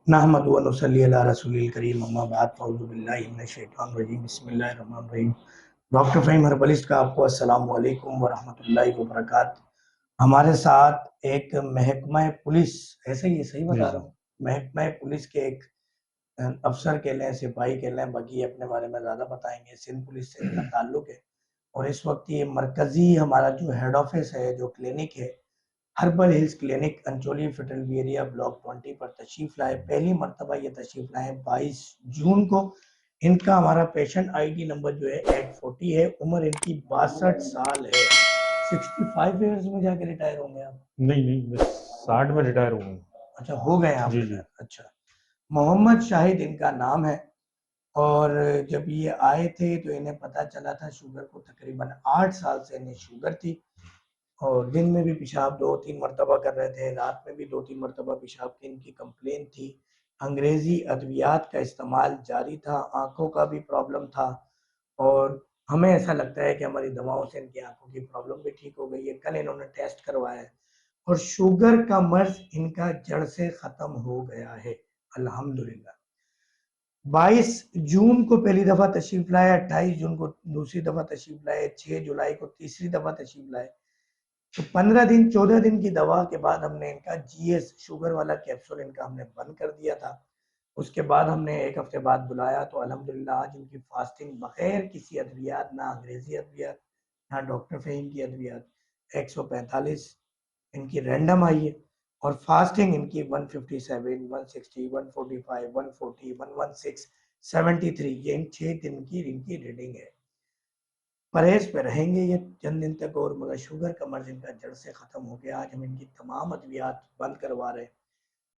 نحمد و نصلی علی رسول الکریم اما بعد فاعوذ باللہ من الشیطان الرجیم بسم اللہ الرحمن الرحیم۔ ڈاکٹر فہیم ہربلسٹ کا آپ کو السلام علیکم ورحمۃ اللہ وبرکاتہ۔ ہمارے ساتھ ایک محکمہ پولیس، ایسے ہی صحیح بتا رہا ہوں، محکمہ پولیس کے ایک افسر کہہ لیں، سپاہی کہہ لیں، باقی اپنے بارے میں زیادہ بتائیں گے۔ سندھ پولیس سے ان کا تعلق ہے اور اس وقت یہ مرکزی ہمارا جو ہیڈ آفس ہے، جو کلینک ہے، ہربل ہلز کلینک انچولی فٹل ایریا بلاک 20 پر تشریف لائے۔ پہلی مرتبہ یہ تشریف لائے 22 جون کو۔ ان کا ہمارا پیشنٹ آئی ڈی نمبر جو ہے 840 ہے، عمر ان کی 62 سال ہے۔ 65 ایئرز میں جا کے ریٹائر ہوں گے آپ؟ نہیں میں 60 میں ریٹائر ہوں۔ اچھا، ہو گئے آپ؟ جی اچھا۔ محمد شاہد ان کا نام ہے، اور جب یہ آئے تھے تو انہیں پتہ چلا تھا شوگر کو تقریباً 8 سال سے انہیں شوگر تھی، اور دن میں بھی پیشاب 2-3 مرتبہ کر رہے تھے، رات میں بھی 2-3 مرتبہ پیشاب کی ان کی کمپلین تھی۔ انگریزی ادویات کا استعمال جاری تھا، آنکھوں کا بھی پرابلم تھا، اور ہمیں ایسا لگتا ہے کہ ہماری دواؤں سے ان کی آنکھوں کی پرابلم بھی ٹھیک ہو گئی ہے۔ کل انہوں نے ٹیسٹ کروایا ہے اور شوگر کا مرض ان کا جڑ سے ختم ہو گیا ہے الحمدللہ۔ 22 جون کو پہلی دفعہ تشریف لائے، 28 جون کو دوسری دفعہ تشریف لائے، 6 جولائی کو تیسری دفعہ تشریف لائے۔ تو 14 دن کی دوا کے بعد ہم نے ان کا جی ایس شوگر والا کیپسول ان کا ہم نے بند کر دیا تھا۔ اس کے بعد ہم نے ایک ہفتے بعد بلایا تو الحمدللہ آج ان کی فاسٹنگ بغیر کسی ادویات، نہ انگریزی ادویات، نہ ڈاکٹر فہیم کی ادویات، 145 ان کی رینڈم آئی ہے، اور فاسٹنگ ان کی 157 160 145 140 116 73، یہ ان 6 دن کی ان کی ریڈنگ ہے۔ پرہیز پہ رہیں گے یہ چند دن تک، اور مگر شوگر کا مرض ان کا جڑ سے ختم ہو گیا۔ آج ہم ان کی تمام ادویات بند کروا رہے ہیں۔